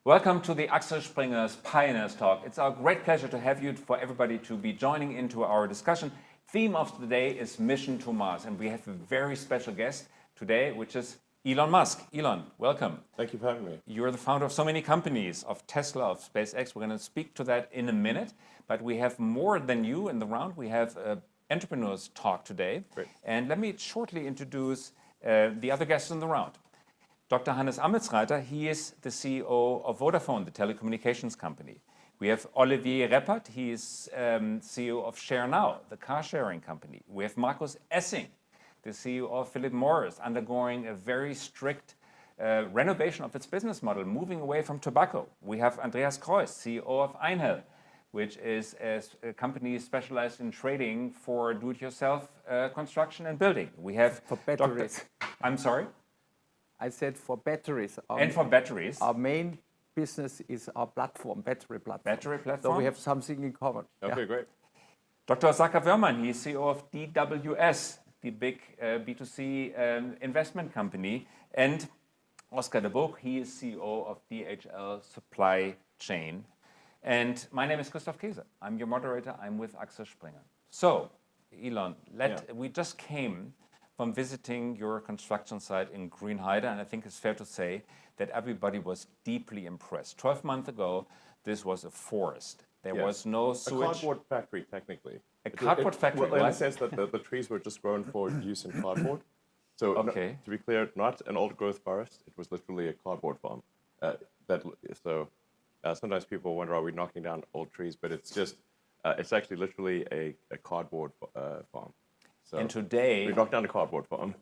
Welcome to the Axel Springer's Pioneers Talk. It's our great pleasure to have you, for everybody to be joining into our discussion. Theme of the day is Mission to Mars, and we have a very special guest today, which is Elon Musk. Elon, welcome. Thank you for having me. You're the founder of so many companies, of Tesla, of SpaceX. We're going to speak to that in a minute, but we have more than you in the round. We have entrepreneurs talk today. Great. And let me shortly introduce the other guests in the round. Dr. Hannes Ametsreiter, he is the CEO of Vodafone, the telecommunications company. We have Olivier Reppert, he is CEO of ShareNow, the car-sharing company. We have Markus Essing, the CEO of Philip Morris, undergoing a very strict renovation of its business model, moving away from tobacco. We have Andreas Kreuss, CEO of Einhell, which is a company specialized in trading for do-it-yourself construction and building. We have for batteries. I'm sorry? I said for batteries. And for batteries. Our main business is our platform, battery platform. Battery platform. So we have something in common. Okay, great. Dr. Saka Wörmann, he is CEO of DWS, the big B2C investment company. And Oscar de Boek, he is CEO of DHL Supply Chain. And my name is Christoph Käse. I'm your moderator. I'm with Axel Springer. So, Elon, we just came from visiting your construction site in Greenheide, and I think it's fair to say that everybody was deeply impressed. 12 months ago, this was a forest. There was no sewage. A cardboard factory, technically. A cardboard factory, well, in the sense that the trees were just grown for use in cardboard. So, to be clear, not an old-growth forest. It was literally a cardboard farm. Sometimes people wonder, are we knocking down old trees? But it's just, it's actually literally a cardboard farm. So and today... we knocked down a cardboard farm.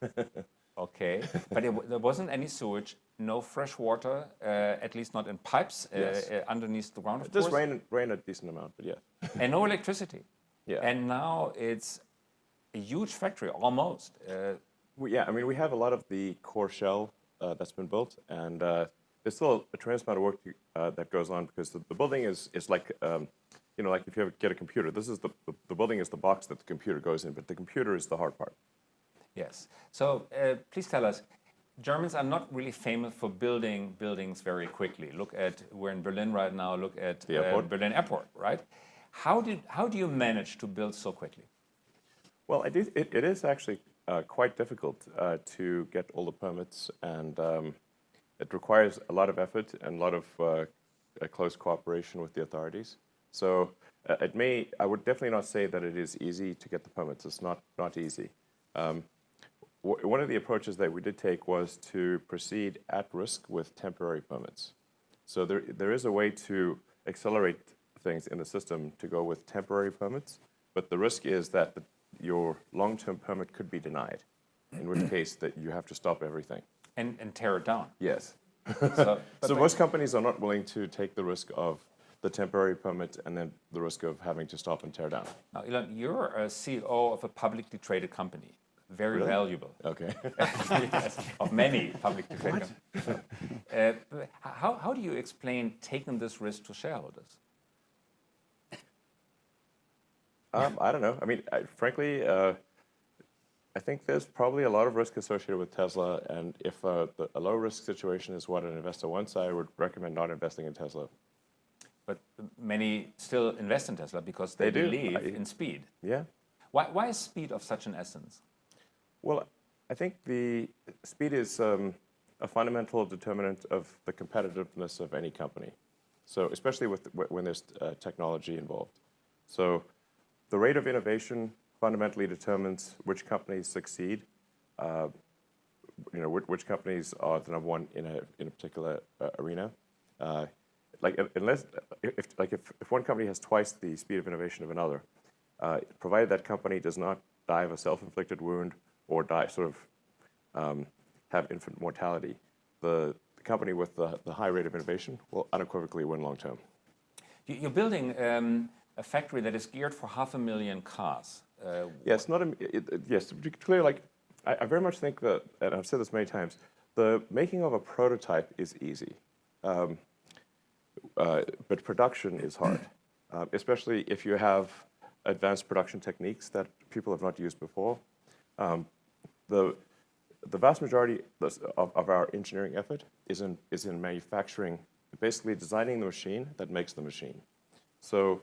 Okay, but there wasn't any sewage, no fresh water, at least not in pipes, underneath the ground, of course. Just rain a decent amount, but yeah. And no electricity. Yeah. And now it's a huge factory, almost. We have a lot of the core shell that's been built, and there's still a tremendous amount of work that goes on, because the building is like, like if you ever get a computer, this is the building is the box that the computer goes in, but the computer is the hard part. Yes. So please tell us, Germans are not really famous for building buildings very quickly. We're in Berlin right now, look at the airport. Berlin Airport, right? How do you manage to build so quickly? Well, it is actually quite difficult to get all the permits, and it requires a lot of effort and a lot of close cooperation with the authorities. So I would definitely not say that it is easy to get the permits. It's not easy. One of the approaches that we did take was to proceed at risk with temporary permits. So there is a way to accelerate things in the system to go with temporary permits, but the risk is that your long-term permit could be denied, in which case that you have to stop everything. And tear it down. Yes. So most companies are not willing to take the risk of the temporary permit and then the risk of having to stop and tear down. Now, Elon, you're a CEO of a publicly traded company. Very valuable. Okay. Yes, of many publicly traded companies. How do you explain taking this risk to shareholders? I don't know. I mean, frankly, I think there's probably a lot of risk associated with Tesla, and if a low-risk situation is what an investor wants, I would recommend not investing in Tesla. But many still invest in Tesla because they believe in speed. Yeah. Why is speed of such an essence? Well, I think the speed is a fundamental determinant of the competitiveness of any company. So especially when there's technology involved. So the rate of innovation fundamentally determines which companies succeed. Which companies are the number one in a particular arena. If one company has twice the speed of innovation of another, provided that company does not die of a self-inflicted wound or have infant mortality, the company with the high rate of innovation will unequivocally win long term. You're building a factory that is geared for 500,000 cars. Yes, to be clear, I very much think that, and I've said this many times, the making of a prototype is easy. But production is hard, especially if you have advanced production techniques that people have not used before. The vast majority of our engineering effort is in manufacturing basically designing the machine that makes the machine. So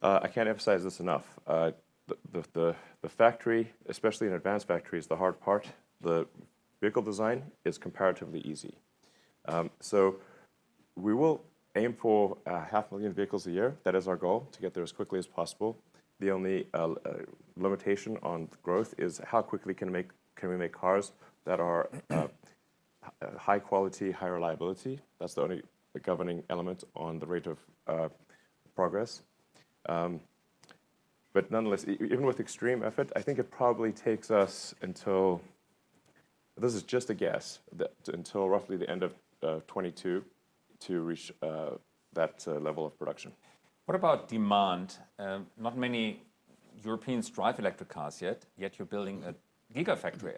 I can't emphasize this enough. The factory, especially in advanced factories, the hard part. The vehicle design is comparatively easy. So we will aim for 500,000 vehicles a year. That is our goal, to get there as quickly as possible. The only limitation on growth is how quickly can we make cars that are high quality, high reliability. That's the only governing element on the rate of progress. But nonetheless, even with extreme effort, I think it probably takes us until, this is just a guess, until roughly the end of 22 to reach that level of production. What about demand? Not many Europeans drive electric cars yet you're building a gigafactory,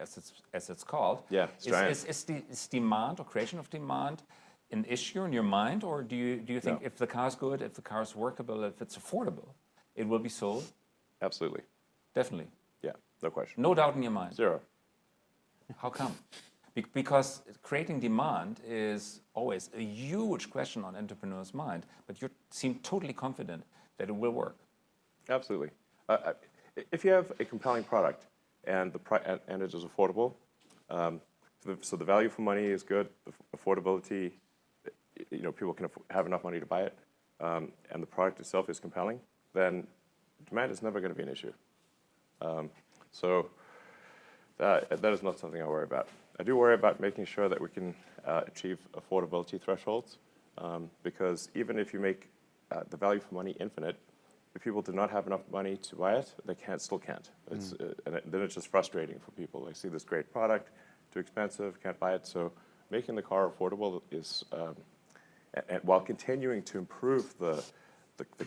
as it's called. Yeah, it's giant. Is demand or creation of demand an issue in your mind, or do you think if the car's good, if the car's workable, if it's affordable, it will be sold? Absolutely. Definitely. Yeah, no question. No doubt in your mind. Zero. How come? Because creating demand is always a huge question on entrepreneurs' mind, but you seem totally confident that it will work. Absolutely. If you have a compelling product and and it is affordable, so the value for money is good, the affordability, people can have enough money to buy it, and the product itself is compelling, then demand is never going to be an issue. So that is not something I worry about. I do worry about making sure that we can achieve affordability thresholds, because even if you make the value for money infinite, if people do not have enough money to buy it, they still can't. Then it's just frustrating for people. They see this great product, too expensive, can't buy it. So making the car affordable is, and while continuing to improve the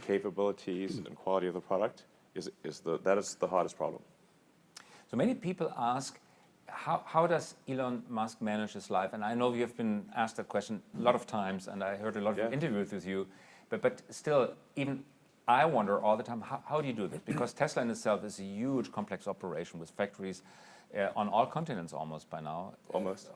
capabilities and quality of the product, that is the hardest problem. So many people ask, how does Elon Musk manage his life? And I know you have been asked that question a lot of times, and I heard a lot of interviews with you, but still, even I wonder all the time, how do you do this? Because Tesla in itself is a huge, complex operation with factories on all continents almost by now.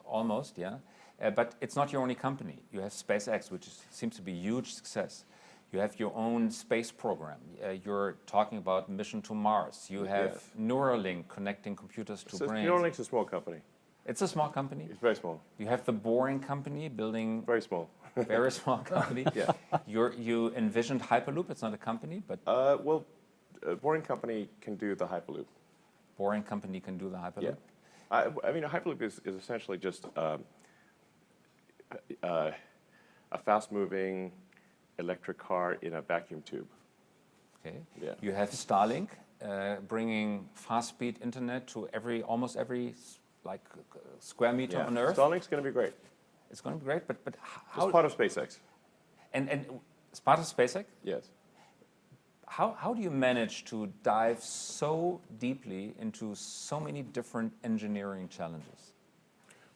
Almost, yeah. But it's not your only company. You have SpaceX, which seems to be a huge success. You have your own space program. You're talking about mission to Mars. You have Neuralink connecting computers to brains. Neuralink's a small company. It's a small company? It's very small. You have the Boring Company building... Very small. Very small company. Yeah. You envisioned Hyperloop. It's not a company, but... Boring Company can do the Hyperloop. Boring Company can do the Hyperloop? Yeah. I mean, a Hyperloop is essentially just a fast-moving electric car in a vacuum tube. Okay. Yeah. You have Starlink bringing fast-speed internet to almost every square meter on Earth. Starlink's going to be great. It's going to be great, but how? It's part of SpaceX. And it's part of SpaceX? Yes. How do you manage to dive so deeply into so many different engineering challenges?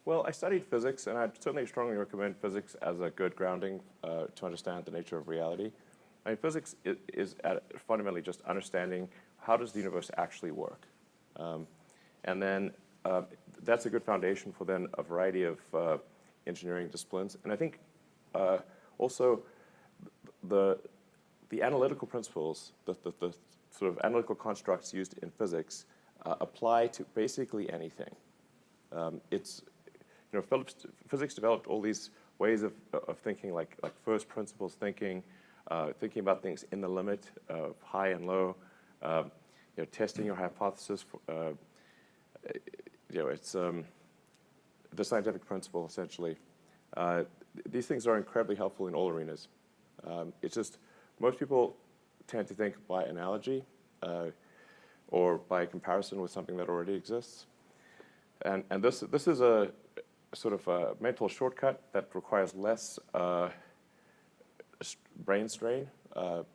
Well, I studied physics, and I'd certainly strongly recommend physics as a good grounding to understand the nature of reality. I mean, physics is fundamentally just understanding how does the universe actually work. And then that's a good foundation for then a variety of engineering disciplines. And I think also the analytical principles, the sort of analytical constructs used in physics apply to basically anything. Physics developed all these ways of thinking, like first principles thinking, thinking about things in the limit of high and low, testing your hypothesis. It's the scientific principle essentially. These things are incredibly helpful in all arenas. It's just most people tend to think by analogy or by comparison with something that already exists, and this is a sort of a mental shortcut that requires less brain strain,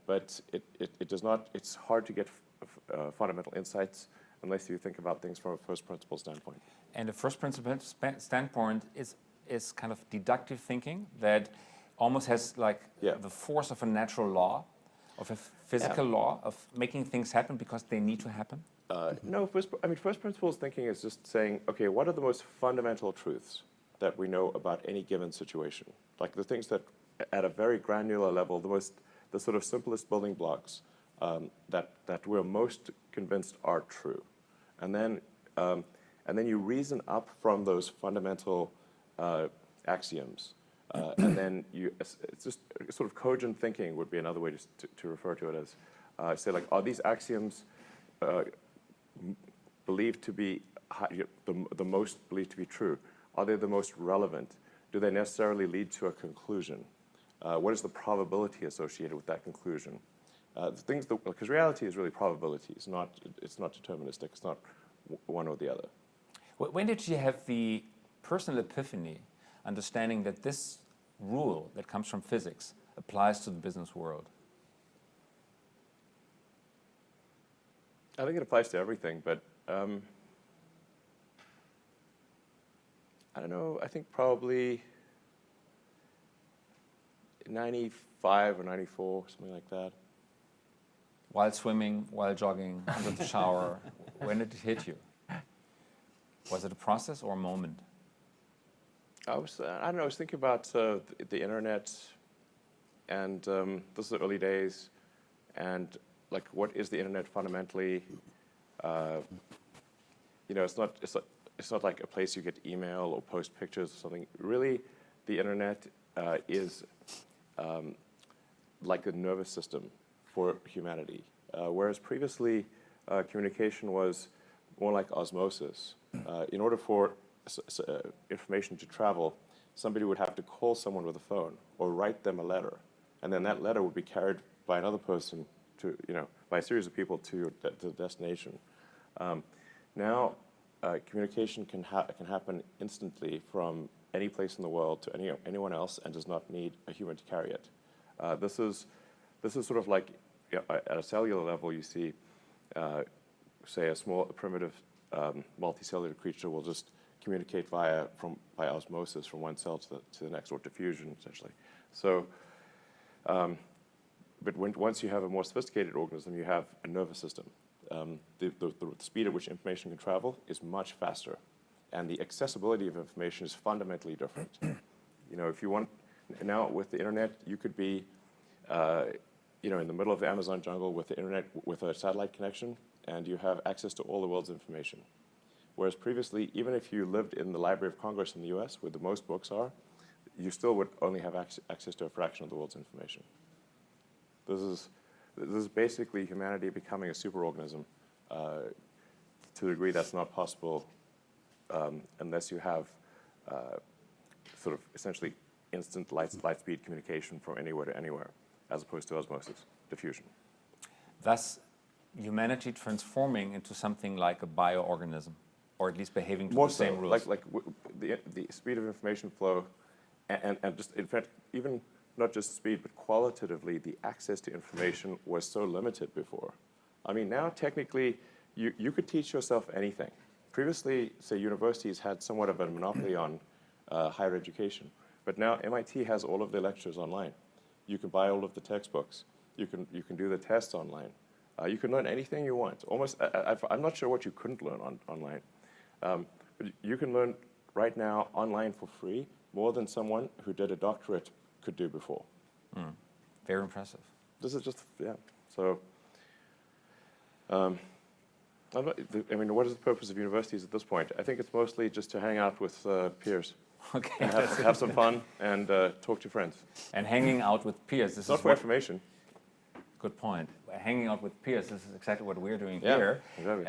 but it does not. It's hard to get fundamental insights unless you think about things from a first principle standpoint. And the first principle standpoint is kind of deductive thinking that almost has the force of a natural law, of a physical law of making things happen because they need to happen. No, first principles thinking is just saying, okay, what are the most fundamental truths that we know about any given situation? Like the things that at a very granular level, the sort of simplest building blocks that we're most convinced are true. And then you reason up from those fundamental axioms. And then it's just sort of cogent thinking would be another way to refer to it as. Say, like, are these axioms believed to be the most believed to be true? Are they the most relevant? Do they necessarily lead to a conclusion? What is the probability associated with that conclusion? Because reality is really probability. It's not deterministic. It's not one or the other. When did you have the personal epiphany, understanding that this rule that comes from physics applies to the business world? I think it applies to everything, but I don't know. I think probably 95 or 94, something like that. While swimming, while jogging, under the shower, when did it hit you? Was it a process or a moment? I don't know, I was thinking about the internet, and this is the early days, and like, what is the internet fundamentally? It's not like a place you get email or post pictures or something. Really, the internet is like a nervous system for humanity, whereas previously communication was more like osmosis. In order for information to travel, somebody would have to call someone with a phone or write them a letter, and then that letter would be carried by another person by a series of people to the destination. Now, communication can happen instantly from any place in the world to anyone else, and does not need a human to carry it. This is sort of like, at a cellular level, you see, say, a primitive multicellular creature will just communicate by osmosis from one cell to the next, or diffusion, essentially. So, but once you have a more sophisticated organism, you have a nervous system. The speed at which information can travel is much faster, and the accessibility of information is fundamentally different. If you want, now with the internet, you could be in the middle of the Amazon jungle with the internet, with a satellite connection, and you have access to all the world's information. Whereas previously, even if you lived in the Library of Congress in the US, where the most books are, you still would only have access to a fraction of the world's information. This is basically humanity becoming a superorganism to a degree that's not possible unless you have sort of essentially instant light-speed communication from anywhere to anywhere, as opposed to osmosis, diffusion. Thus, humanity transforming into something like a bioorganism, or at least behaving to More the same so, rules. like the speed of information flow, and just, in fact, even not just speed, but qualitatively, the access to information was so limited before. I mean, now technically, you could teach yourself anything. Previously, say, universities had somewhat of a monopoly on higher education, but now MIT has all of their lectures online. You can buy all of the textbooks. You can do the tests online. You can learn anything you want. Almost, I'm not sure what you couldn't learn online. But you can learn right now online for free more than someone who did a doctorate could do before. Very impressive. This is just, yeah. So, I mean, what is the purpose of universities at this point? I think it's mostly just to hang out with peers. Okay. Have some fun and talk to friends. And hanging out with peers. It's not for information. Good point. Hanging out with peers, this is exactly what we're doing Yeah, here. exactly.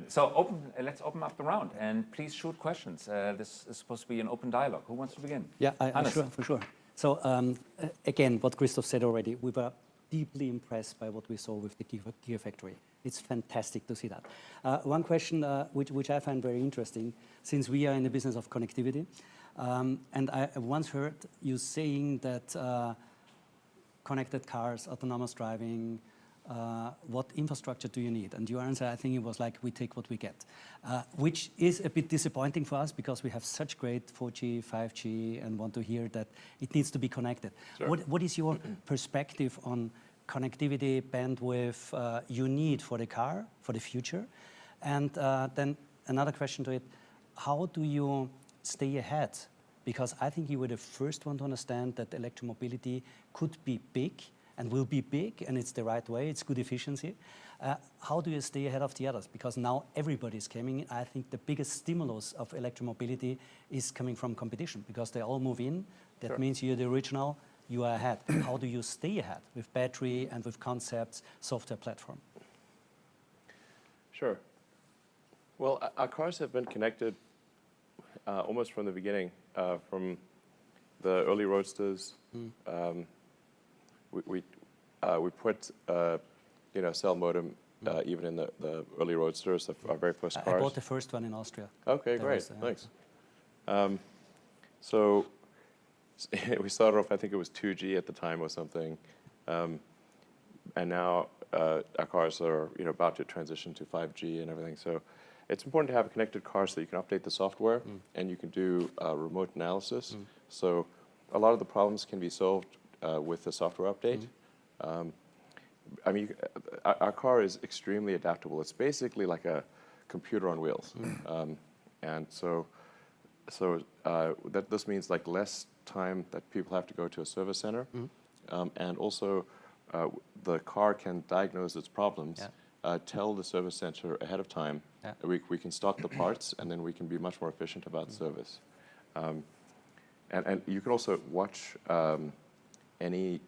So let's open up the round, and please shoot questions. This is supposed to be an open dialogue. Who wants to begin? Yeah, Hannes. for sure. So again, what Christoph said already, we were deeply impressed by what we saw with the Gigafactory. It's fantastic to see that. One question which I find very interesting, since we are in the business of connectivity, and I once heard you saying that connected cars, autonomous driving, what infrastructure do you need? And your answer, I think it was like, we take what we get, which is a bit disappointing for us because we have such great 4G, 5G, and want to hear that it needs to be connected. Sure. What is your perspective on connectivity, bandwidth you need for the car, for the future? And then another question to it, how do you stay ahead because I think you were the first one to understand that electromobility could be big and will be big, and it's the right way, it's good efficiency. How do you stay ahead of the others? Because now everybody's coming in. I think the biggest stimulus of electromobility is coming from competition, because they all move in. That means you're the original, you are ahead. How do you stay ahead with battery and with concepts, software platform? Sure. Well, our cars have been connected almost from the beginning, from the early roadsters. We put cell modem even in the early roadsters, our very first cars. I bought the first one in Austria. Okay, great, thanks. So we started off, I think it was 2G at the time or something, and now our cars are about to transition to 5G and everything. So it's important to have a connected car so you can update the software and you can do remote analysis. So a lot of the problems can be solved with the software update. I mean, our car is extremely adaptable. It's basically like a computer on wheels, and so that this means like less time that people have to go to a service center, and also the car can diagnose its problems, tell the service center ahead of time. We can stock the parts, and then we can be much more efficient about service. And you can also watch any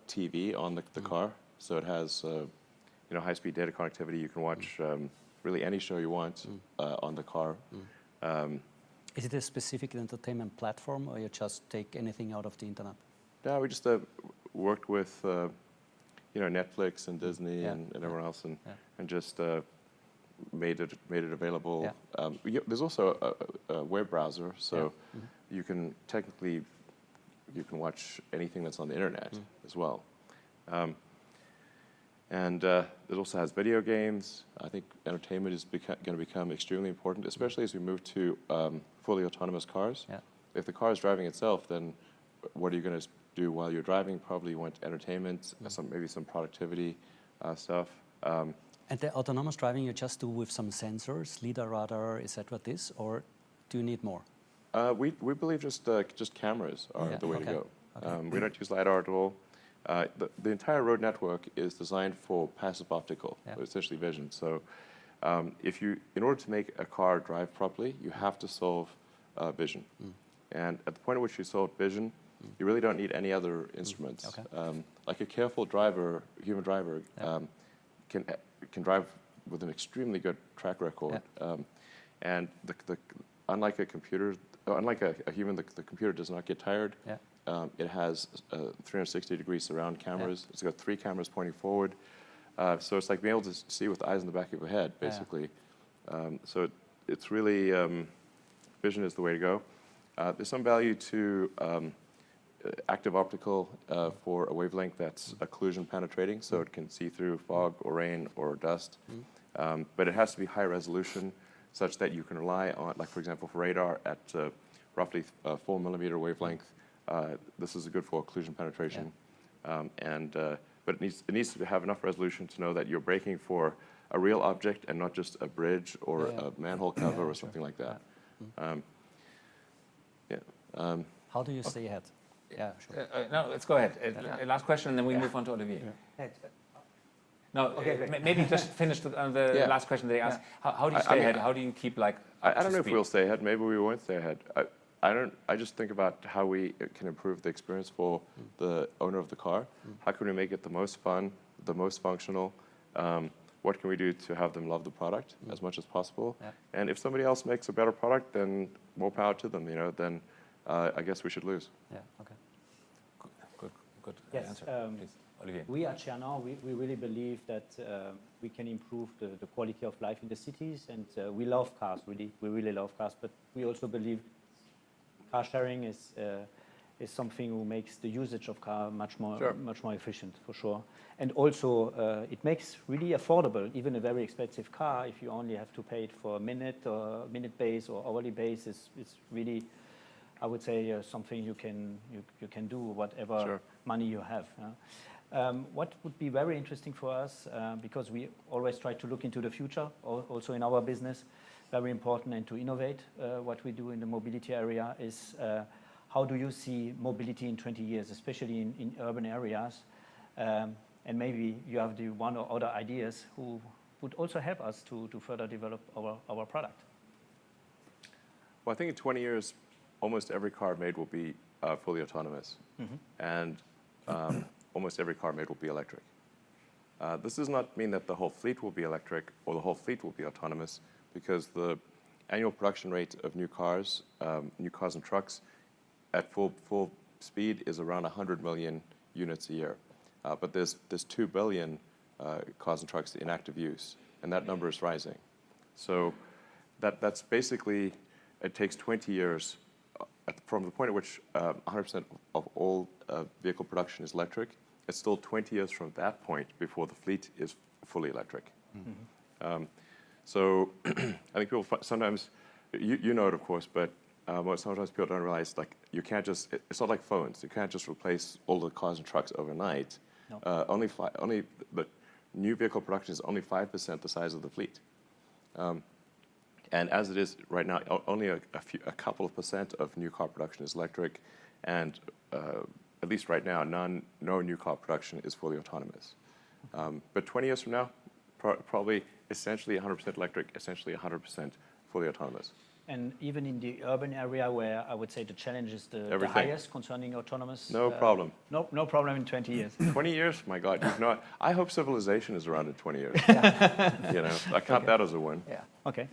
TV on the car. So it has high-speed data connectivity. You can watch really any show you want on the car. Is it a specific entertainment platform, or you just take anything out of the internet? No, we just worked with Netflix and Disney and everyone else, and just made it available. There's also a web browser, so you can technically watch anything that's on the internet as well. And it also has video games. I think entertainment is going to become extremely important, especially as we move to fully autonomous cars. If the car is driving itself, then what are you going to do while you're driving? Probably you want entertainment, maybe some productivity stuff. And the autonomous driving you just do with some sensors, LiDAR, radar, etc. This, or do you need more? We believe just cameras are the way to go. We don't use LiDAR at all. The entire road network is designed for passive optical, essentially vision. So in order to make a car drive properly, you have to solve vision. And at the point at which you solve vision, you really don't need any other instruments. Like a careful human driver, can drive with an extremely good track record. And unlike a computer, unlike a human, the computer does not get tired. It has 360-degree surround cameras. It's got 3 cameras pointing forward. So it's like being able to see with the eyes in the back of your head, basically. So it's really, vision is the way to go. There's some value to active optical for a wavelength that's occlusion penetrating, so it can see through fog or rain or dust. But it has to be high resolution, such that you can rely on, like for example, for radar at roughly 4 millimeter wavelength. This is good for occlusion penetration, but it needs to have enough resolution to know that you're braking for a real object and not just a bridge or a manhole cover or something like that. How do you stay ahead? Yeah, sure. No, let's go ahead. Last question, and then we move on to Olivier. No, maybe just finish the last question that they asked. How do you stay ahead? How do you keep I don't know if we'll stay ahead. Maybe we won't stay ahead. I just think about how we can improve the experience for the owner of the car. How can we make it the most fun, the most functional? What can we do to have them love the product as much as possible? And if somebody else makes a better product, then more power to them. Then I guess we should lose. Good Yes, answer. Please, Olivier. We at Chernan, we really believe that we can improve the quality of life in the cities, and we love cars, really. We really love cars, but we also believe car sharing is something who makes the usage of car much more efficient, for sure. And also, it makes really affordable. Even a very expensive car, if you only have to pay it for a minute or minute base or hourly base, it's really, I would say, something you can do whatever money you have. What would be very interesting for us, because we always try to look into the future, also in our business, very important and to innovate what we do in the mobility area is how do you see mobility in 20 years, especially in urban areas? And maybe you have the one or other ideas who would also help us to further develop our product. Well, I think in 20 years, almost every car made will be fully autonomous. And almost every car made will be electric. This does not mean that the whole fleet will be electric or the whole fleet will be autonomous, because the annual production rate of new cars and trucks at full speed is around 100 million units a year. But there's 2 billion cars and trucks in active use, and that number is rising. So that's basically, it takes 20 years from the point at which 100% of all vehicle production is electric. It's still 20 years from that point before the fleet is fully electric. So I think people sometimes, you know it of course, but sometimes people don't realize, like, you can't just, it's not like phones. You can't just replace all the cars and trucks overnight. No. Only the new vehicle production is only 5% the size of the fleet. And as it is right now, only a couple of percent of new car production is electric, and at least right now, no new car production is fully autonomous. But 20 years from now, probably essentially 100% electric, essentially 100% fully autonomous. And even in the urban area, where I would say the challenge is the highest concerning autonomous. No problem. No problem in 20 years. 20 years? My God, I hope civilization is around in 20 years. You know, I count that as a win. Yeah. Okay.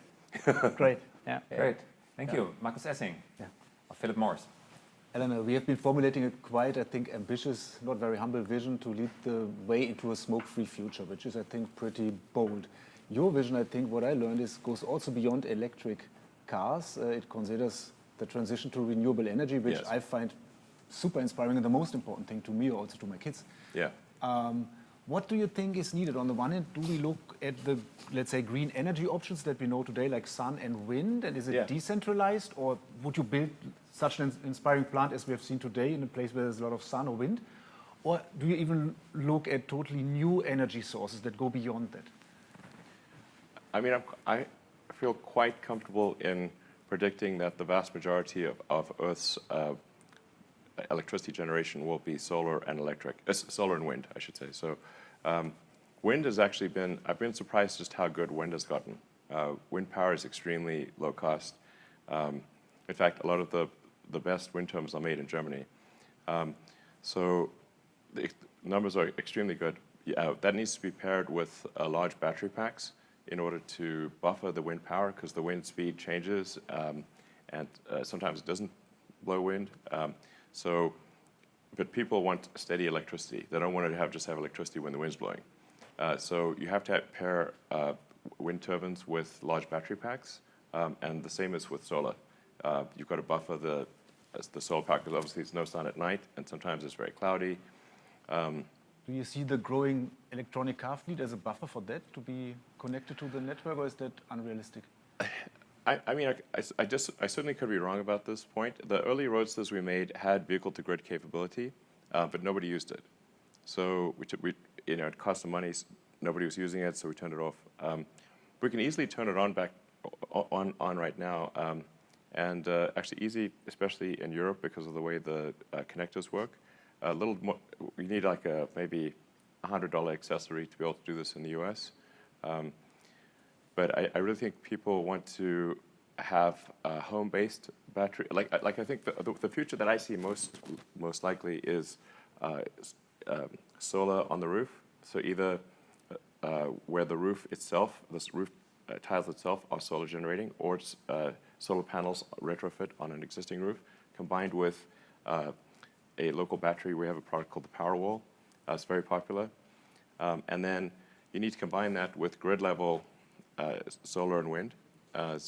Great. Yeah. Great. Thank you. Markus Essing. Yeah. Or Philip Morris. Eleanor, we have been formulating a quite, I think, ambitious, not very humble vision to lead the way into a smoke-free future, which is, I think, pretty bold. Your vision, I think, what I learned is goes also beyond electric cars. It considers the transition to renewable energy, which Yes. I find super inspiring and the most important thing to me, also to my kids. Yeah. What do you think is needed? On the one hand, do we look at the, let's say, green energy options that we know today, like sun and wind, and is it decentralized, or would you build such an inspiring plant as we have seen today in a place where there's a lot of sun or wind? Or do you even look at totally new energy sources that go beyond that? I mean, I feel quite comfortable in predicting that the vast majority of Earth's electricity generation will be solar and solar and wind, I should say. So wind has actually been, I've been surprised just how good wind has gotten. Wind power is extremely low cost. In fact, a lot of the best wind turbines are made in Germany. So the numbers are extremely good. That needs to be paired with large battery packs in order to buffer the wind power, because the wind speed changes, and sometimes it doesn't blow wind. But people want steady electricity. They don't want to just have electricity when the wind's blowing. So you have to pair wind turbines with large battery packs, and the same is with solar. You've got to buffer the solar pack, because obviously there's no sun at night, and sometimes it's very cloudy. Do you see the growing electronic car fleet as a buffer for that, to be connected to the network, or is that unrealistic? I mean, I certainly could be wrong about this point. The early roadsters we made had vehicle-to-grid capability, but nobody used it. So it cost some money. Nobody was using it, so we turned it off. We can easily turn it on right now, and actually easy, especially in Europe, because of the way the connectors work. A little more, we need like maybe $100 accessory to be able to do this in the US. But I really think people want to have a home-based battery. Like I think the future that I see most likely is solar on the roof. So either where the roof itself, this roof tiles itself are solar generating, or it's solar panels retrofit on an existing roof, combined with a local battery. We have a product called the Powerwall. It's very popular. And then you need to combine that with grid level solar and wind. And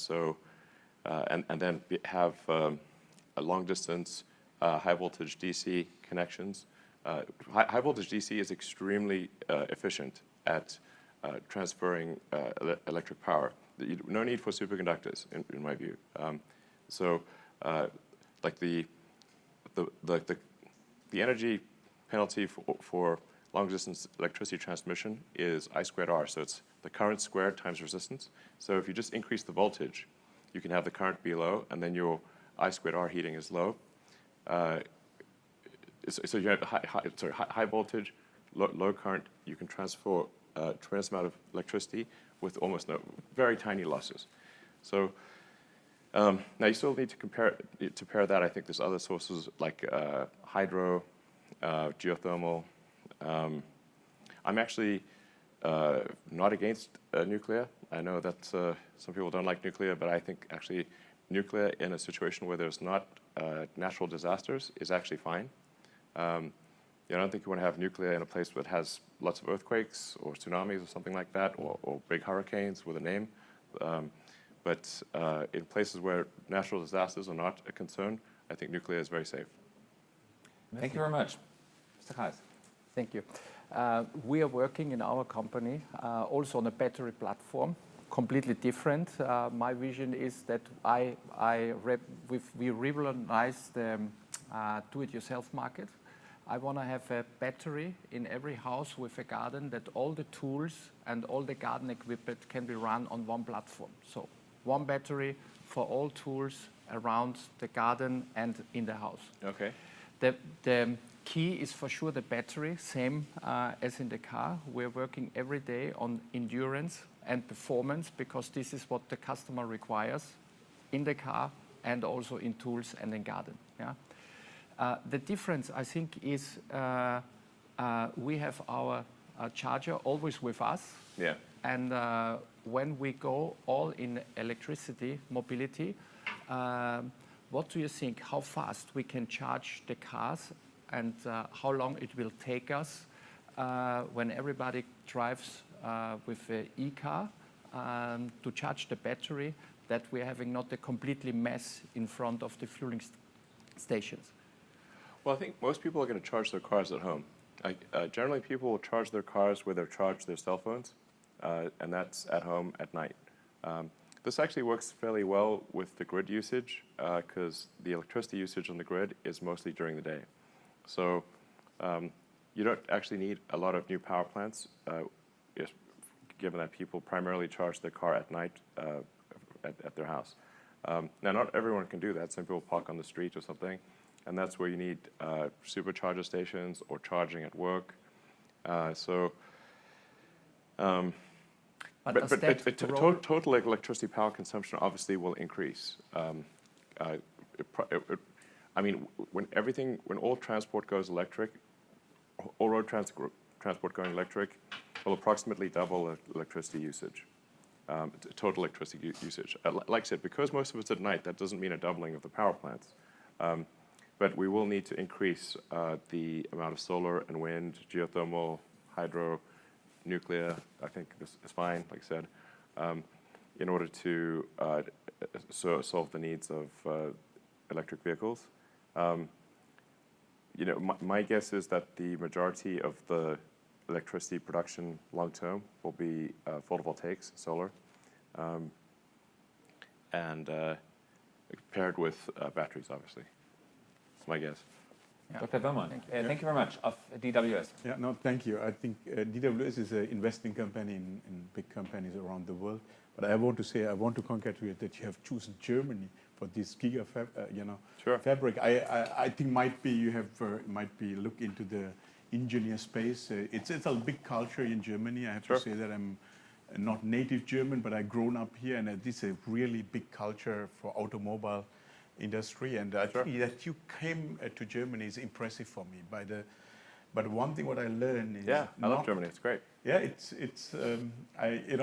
then have a long distance high voltage DC connections. High voltage DC is extremely efficient at transferring electric power. No need for superconductors, in my view. Like the energy penalty for long-distance electricity transmission is I squared R. So it's the current squared times resistance. So if you just increase the voltage, you can have the current be low, and then your I squared R heating is low. So you have high voltage, low current. You can transfer a tremendous amount of electricity with almost no, very tiny losses. So now you still need to pair that. I think there's other sources like hydro, geothermal. I'm actually not against nuclear. I know that some people don't like nuclear, but I think actually nuclear in a situation where there's not natural disasters is actually fine. I don't think you want to have nuclear in a place that has lots of earthquakes or tsunamis or something like that, or big hurricanes with a name. But in places where natural disasters are not a concern, I think nuclear is very safe. Thank you very much. Mr. Kreis. Thank you. We are working in our company also on a battery platform, completely different. My vision is that we revolutionize the do-it-yourself market. I want to have a battery in every house with a garden that all the tools and all the garden equipment can be run on one platform. So one battery for all tools around the garden and in the house. Okay. The key is for sure the battery, same as in the car. We're working every day on endurance and performance because this is what the customer requires in the car and also in tools and in garden. Yeah? The difference, I think, is we have our charger always with us. Yeah. And when we go all in electricity, mobility, what do you think? How fast we can charge the cars and how long it will take us when everybody drives with an e-car to charge the battery, that we're having not a completely mess in front of the fueling stations? Well, I think most people are going to charge their cars at home. Generally, people will charge their cars where they charge their cell phones, and that's at home at night. This actually works fairly well with the grid usage because the electricity usage on the grid is mostly during the day. So you don't actually need a lot of new power plants, given that people primarily charge their car at night at their house. Now, not everyone can do that. Some people park on the street or something, and that's where you need supercharger stations or charging at work. Total electricity power consumption obviously will increase. I mean, when all transport goes electric, all road transport going electric, will approximately double electricity usage, total electricity usage. Like I said, because most of it's at night, that doesn't mean a doubling of the power plants. But we will need to increase the amount of solar and wind, geothermal, hydro, nuclear. I think this is fine, like I said, in order to solve the needs of electric vehicles. My guess is that the majority of the electricity production long term will be photovoltaics, solar, and paired with batteries, obviously. That's my guess. Yeah. Dr. Böhmann, thank you very much, of DWS. Yeah, no, thank you. I think DWS is an investing company in big companies around the world. But I want to congratulate that you have chosen Germany for this fabric. I think might be look into the engineer space. It's a big culture in Germany. I have to say that I'm not native German, but I've grown up here, and this is a really big culture for automobile industry. And I think that you came to Germany is impressive for me. But one thing what I learned is I love Germany. It's great. Yeah,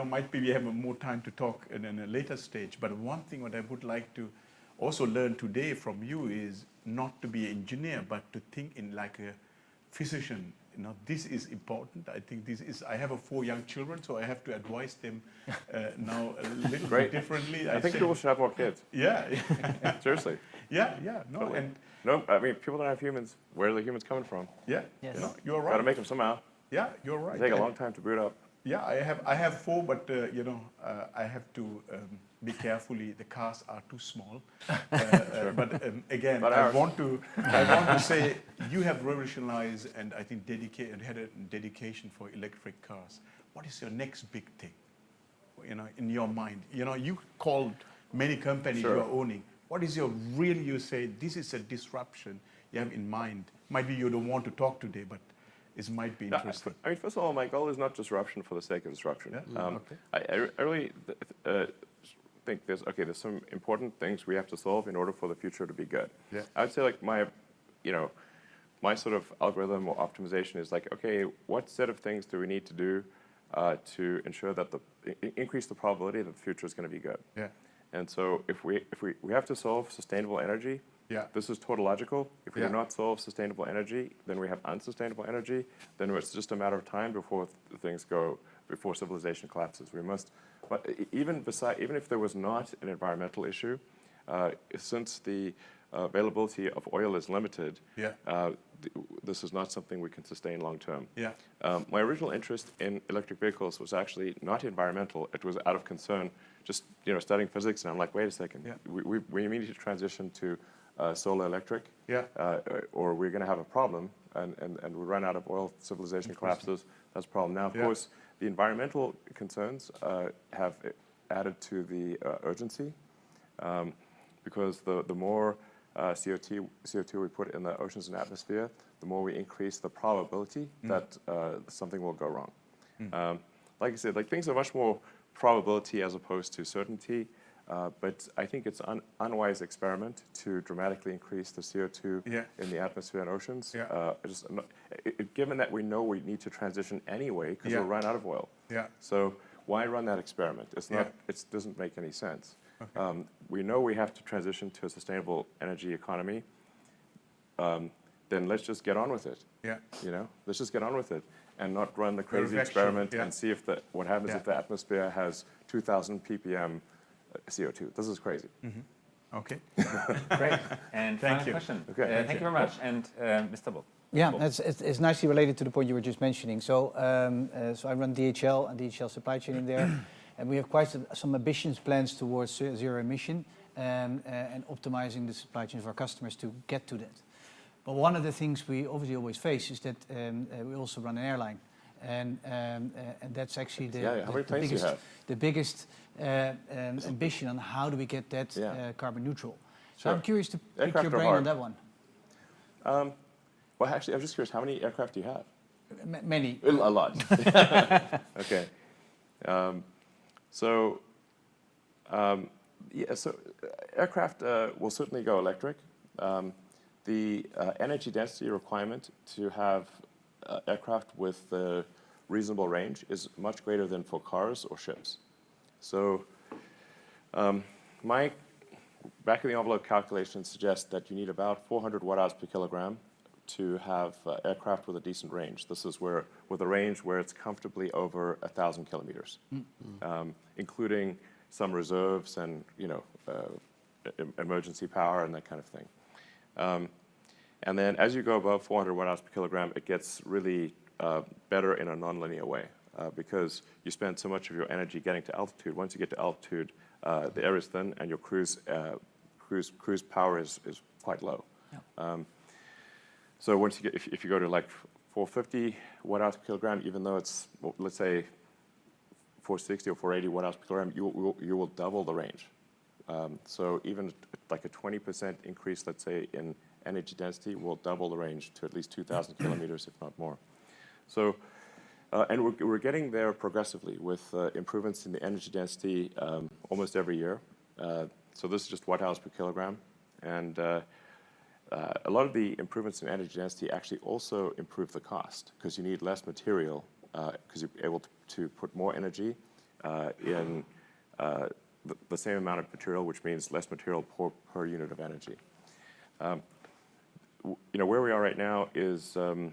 might be we have more time to talk in a later stage. But one thing what I would like to also learn today from you is not to be an engineer, but to think in like a physician. This is important. I think I have 4 young children, so I have to advise them now a little bit differently. I think people should have more kids. Yeah. Seriously. Yeah. No, totally. I mean, people don't have humans. Where are the humans coming from? Yeah. Yes. You're right. Got to make them somehow. Yeah, you're right. It take a long time to boot up. Yeah, I have 4, but I have to be carefully. The cars are too small. But again, I want to say you have revolutionized and I think had a dedication for electric cars. What is your next big thing? In your mind, you called many companies you are owning. What is you say this is a disruption you have in mind? Might be you don't want to talk today, but it might be interesting. I mean, first of all, my goal is not disruption for the sake of disruption. Yeah? I really think there's some important things we have to solve in order for the future to be good. Yeah. I would say like my sort of algorithm or optimization is like, okay, what set of things do we need to do to ensure that increase the probability that the future is going to be good? Yeah. And so if we have to solve sustainable energy, this is tautological. If we do not solve sustainable energy, then we have unsustainable energy. Then it's just a matter of time before before civilization collapses. We must, but even if there was not an environmental issue, since the availability of oil is limited, this is not something we can sustain long term. Yeah. My original interest in electric vehicles was actually not environmental. It was out of concern, just studying physics, and I'm like, wait a second, we need to transition to solar electric, or we're going to have a problem, and we run out of oil, civilization collapses. That's a problem. Now, of course, the environmental concerns have added to the urgency, because the more CO2 we put in the oceans and atmosphere, the more we increase the probability that something will go wrong. Like I said, like things are much more probability as opposed to certainty. But I think it's an unwise experiment to dramatically increase the CO2 in the atmosphere and oceans. Given that we know we need to transition anyway because we'll run out of oil. So why run that experiment? It's not. It doesn't make any sense. Okay. We know we have to transition to a sustainable energy economy. Then let's just get on with it. Let's just get on with it and not run the crazy experiment and see what happens if the atmosphere has 2,000 ppm. CO2. This is crazy. Okay. Great. And thank you. Question. Okay. Thank you very much. And Mr. Bob. Yeah, it's nicely related to the point you were just mentioning. So, so I run DHL and DHL supply chain in there, and we have quite some ambitious plans towards zero emission and optimizing the supply chain of our customers to get to that. But one of the things we obviously always face is that we also run an airline. And that's actually the biggest ambition on how do we get that carbon neutral. So I'm curious to pick your brain on that one. Well, actually, I'm just curious, how many aircraft do you have? Many. A lot. Okay. So aircraft will certainly go electric. The energy density requirement to have aircraft with the reasonable range is much greater than for cars or ships. So my back-of-the-envelope calculations suggest that you need about 400 watt-hours per kilogram to have aircraft with a decent range. This is with a range where it's comfortably over 1,000 kilometers, including some reserves and emergency power and that kind of thing. And then as you go above 400 watt-hours per kilogram, it gets really better in a nonlinear way because you spend so much of your energy getting to altitude. Once you get to altitude, the air is thin and your cruise power is quite low. Yeah. So once you get, if you go to like 450 watt-hours per kilogram, even though it's, let's say, 460 or 480 watt-hours per kilogram, you will double the range. So even like a 20% increase, let's say, in energy density will double the range to at least 2,000 kilometers, if not more. So, and we're getting there progressively with improvements in the energy density almost every year. So this is just watt-hours per kilogram. And a lot of the improvements in energy density actually also improve the cost because you need less material because you're able to put more energy in the same amount of material, which means less material per unit of energy. Where we are right now is a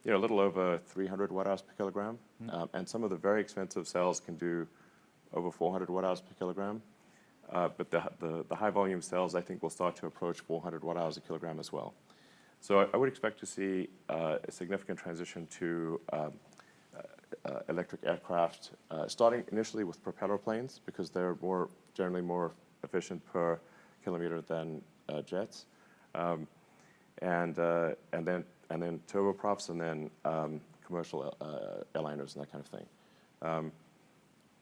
little over 300 watt-hours per kilogram, and some of the very expensive cells can do over 400 watt-hours per kilogram. But the high-volume cells, I think, will start to approach 400 watt-hours a kilogram as well. So I would expect to see a significant transition to electric aircraft, starting initially with propeller planes because they're generally more efficient per kilometer than jets, and then turboprops, and then commercial airliners and that kind of thing.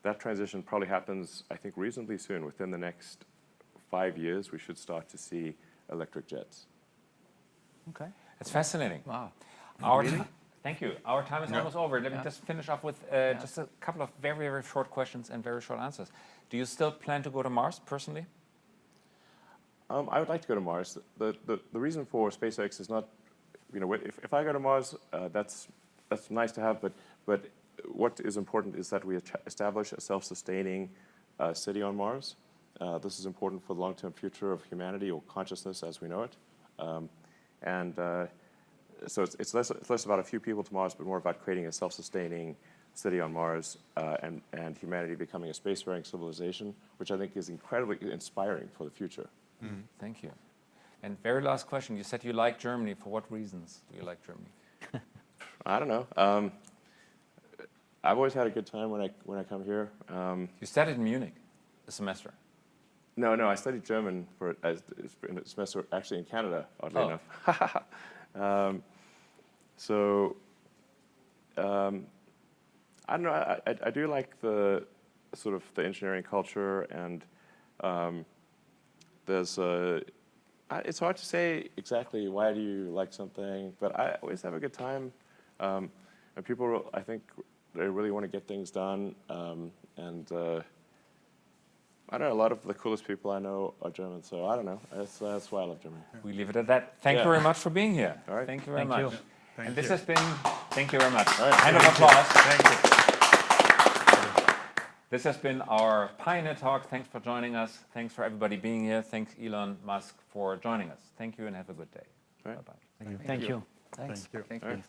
That transition probably happens, I think, reasonably soon. Within the next 5 years, we should start to see electric jets. Okay. It's fascinating. Wow. Thank you. Our time is almost over. Let me just finish off with just a couple of very, very short questions and very short answers. Do you still plan to go to Mars personally? I would like to go to Mars. The reason for SpaceX is not, if I go to Mars, that's nice to have, but what is important is that we establish a self-sustaining city on Mars. This is important for the long-term future of humanity or consciousness as we know it. So it's less about a few people to Mars, but more about creating a self-sustaining city on Mars and humanity becoming a spacefaring civilization, which I think is incredibly inspiring for the future. Mm-hmm. Thank you. And very last question. You said you like Germany. For what reasons do you like Germany? I don't know. I've always had a good time when I come here. You studied in Munich a semester. No, I studied German for a semester actually in Canada, oddly enough. I don't know. I do like the sort of the engineering culture, and it's hard to say exactly why do you like something, but I always have a good time. And people, I think, they really want to get things done, and I don't know, a lot of the coolest people I know are German, so I don't know. That's why I love Germany. We leave it at that. Thank you very much for being here. All right. Thank you very Thank much. you. And this has been, thank you very much. All right. Hand of applause. Thank you. This has been our Pioneer Talk. Thanks for joining us. Thanks for everybody being here. Thanks, Elon Musk, for joining us. Thank you and have a good day. All right. Bye-bye. Thank you. Thank you. Thank All you. right.